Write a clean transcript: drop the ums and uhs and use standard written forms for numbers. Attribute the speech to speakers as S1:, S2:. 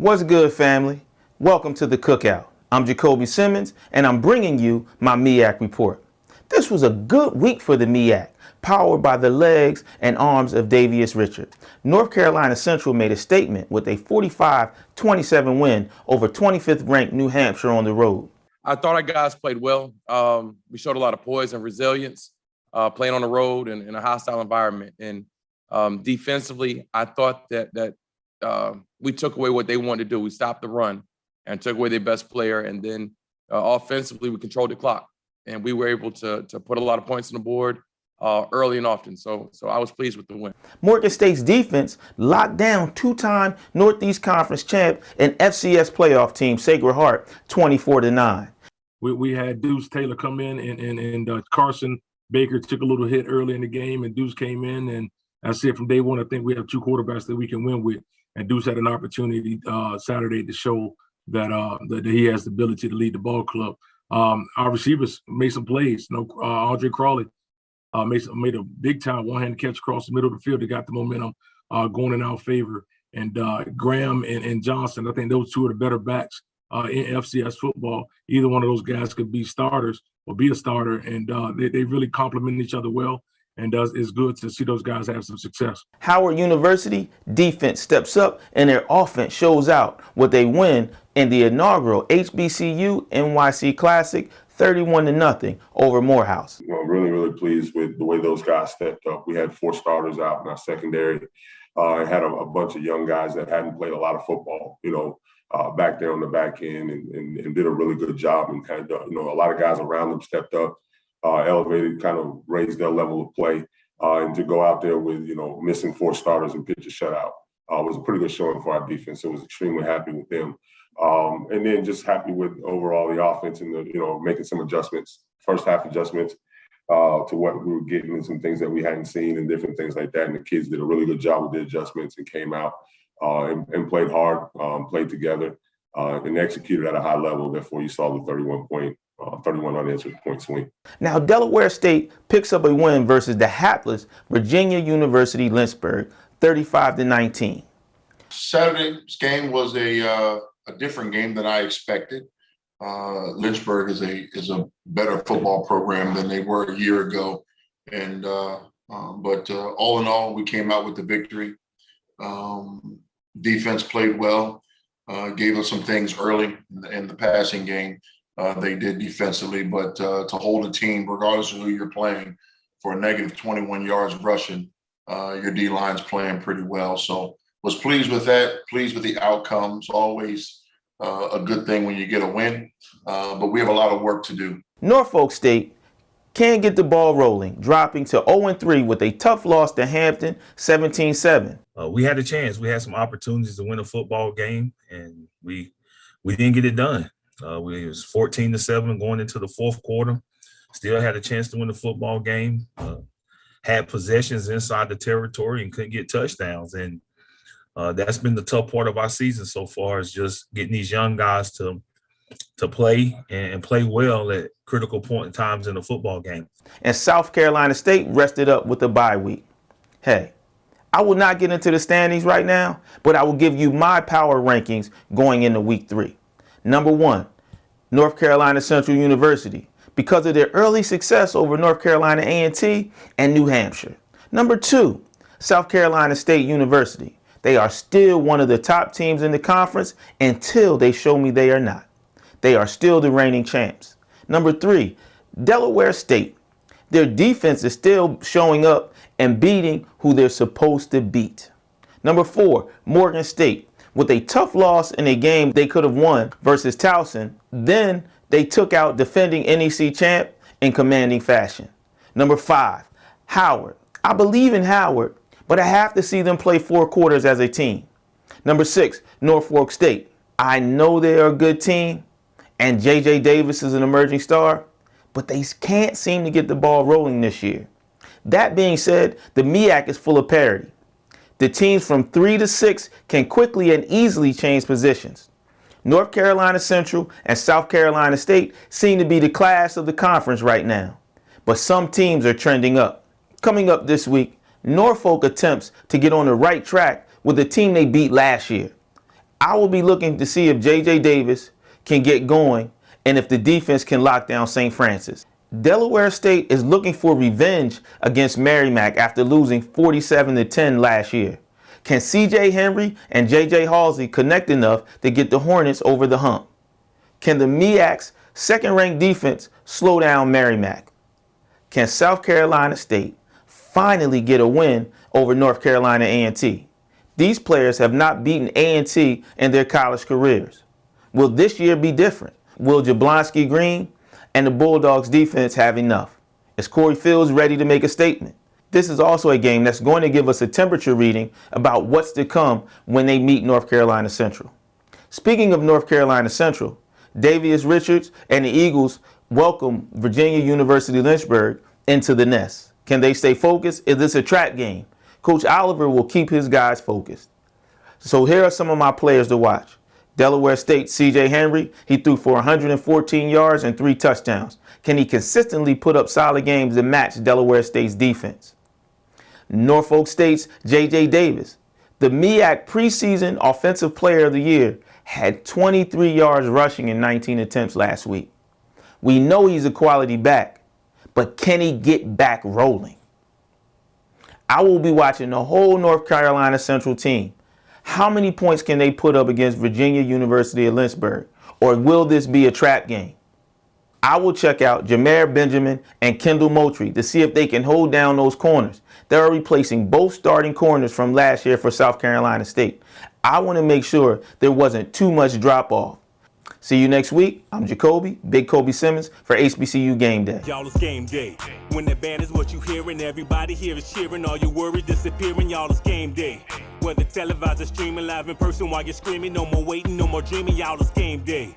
S1: What's good, family? Welcome to the Cookout. I'm Jacobi Simmons, and I'm bringing you my MEAC report. This was a good week for the MEAC, powered by the legs and arms of Davius Richard. North Carolina Central made a statement with a 45-27 win over 25th ranked New Hampshire on the road.
S2: I thought our guys played well. We showed a lot of poise and resilience playing on the road and in a hostile environment. And defensively, I thought that we took away what they wanted to do. We stopped the run and took away their best player. And then offensively, we controlled the clock. And we were able to put a lot of points on the board early and often. So I was pleased with the win.
S1: Morgan State's defense locked down two-time Northeast Conference champ and FCS playoff team Sacred Heart 24-9.
S3: We had Deuce Taylor come in and Carson Baker took a little hit early in the game, and Deuce came in. And I said from day one, I think we have two quarterbacks that we can win with. And Deuce had an opportunity Saturday to show that he has the ability to lead the ball club. Our receivers made some plays. Andre Crawley made a big-time one-hand catch across the middle of the field that got the momentum going in our favor. And Graham and Johnson, I think those two are the better backs in FCS football. Either one of those guys could be starters or be a starter, and they really complement each other well. And it's good to see those guys have some success.
S1: Howard University defense steps up and their offense shows out with a win in the inaugural HBCU NYC Classic 31-0 over Morehouse.
S4: Really pleased with the way those guys stepped up. We had 4 starters out in our secondary. Had a bunch of young guys that hadn't played a lot of football, back there on the back end and did a really good job, and had, a lot of guys around them stepped up. Elevated, kind of raised their level of play, and to go out there with, missing 4 starters and pitch a shutout was a pretty good showing for our defense. So I was extremely happy with them. And then just happy with overall the offense and making some adjustments, first half adjustments to what we were getting and some things that we hadn't seen and different things like that. And the kids did a really good job with the adjustments and came out and played hard, played together, and executed at a high level. Therefore, you saw the 31 unanswered point swing.
S1: Now, Delaware State picks up a win versus the hapless Virginia University Lynchburg, 35-19.
S5: Saturday's game was a different game than I expected. Lynchburg is a better football program than they were a year ago, and but all in all, we came out with the victory. Defense played well, gave us some things early in the passing game. They did defensively, but to hold a team, regardless of who you're playing, for a negative 21 yards rushing, your D-line's playing pretty well. So was pleased with that, pleased with the outcomes. Always a good thing when you get a win, but we have a lot of work to do.
S1: Norfolk State can't get the ball rolling, dropping to 0-3 with a tough loss to Hampton, 17-7.
S6: We had a chance. We had some opportunities to win a football game, and we didn't get it done. We was 14-7 going into the fourth quarter. Still had a chance to win the football game. Had possessions inside the territory and couldn't get touchdowns. And that's been the tough part of our season so far, is just getting these young guys to play and play well at critical point in times in the football game.
S1: And South Carolina State rested up with a bye week. Hey, I will not get into the standings right now, but I will give you my power rankings going into week 3. Number 1, North Carolina Central University, because of their early success over North Carolina A&T and New Hampshire. Number 2, South Carolina State University. They are still one of the top teams in the conference until they show me they are not. They are still the reigning champs. Number 3, Delaware State. Their defense is still showing up and beating who they're supposed to beat. Number 4, Morgan State. With a tough loss in a game they could have won versus Towson, then they took out defending NEC champ in commanding fashion. Number 5, Howard. I believe in Howard, but I have to see them play 4 quarters as a team. Number 6, Norfolk State. I know they are a good team, and J.J. Davis is an emerging star, but they can't seem to get the ball rolling this year. That being said, the MEAC is full of parity. The teams from 3 to 6 can quickly and easily change positions. North Carolina Central and South Carolina State seem to be the class of the conference right now, but some teams are trending up. Coming up this week, Norfolk attempts to get on the right track with the team they beat last year. I will be looking to see if J.J. Davis can get going and if the defense can lock down St. Francis. Delaware State is looking for revenge against MEAC after losing 47-10 last year. Can C.J. Henry and J.J. Halsey connect enough to get the Hornets over the hump? Can the MEAC's second-ranked defense slow down MEAC? Can South Carolina State finally get a win over North Carolina A&T? These players have not beaten A&T in their college careers. Will this year be different? Will Jablonski Green and the Bulldogs defense have enough? Is Corey Fields ready to make a statement? This is also a game that's going to give us a temperature reading about what's to come when they meet North Carolina Central. Speaking of North Carolina Central, Davius Richards and the Eagles welcome Virginia University Lynchburg into the nest. Can they stay focused? Is this a trap game? Coach Oliver will keep his guys focused. So here are some of my players to watch. Delaware State C.J. Henry, he threw for 114 yards and 3 touchdowns. Can he consistently put up solid games and match Delaware State's defense? Norfolk State's J.J. Davis, the MEAC preseason Offensive Player of the Year, had 23 yards rushing in 19 attempts last week. We know he's a quality back, but can he get back rolling? I will be watching the whole North Carolina Central team. How many points can they put up against Virginia University of Lynchburg? Or will this be a trap game? I will check out Jameer Benjamin and Kendall Moultrie to see if they can hold down those corners. They are replacing both starting corners from last year for South Carolina State. I want to make sure there wasn't too much drop off. See you next week. I'm Jacobi, BigCobi Simmons for HBCU Game Day.
S7: Y'all, it's game day. When the band is what you hearing, everybody here is cheering. All your worries disappearing, y'all, it's game day. Whether televised or streaming live in person while you're screaming, no more waiting, no more dreaming, y'all, it's game day.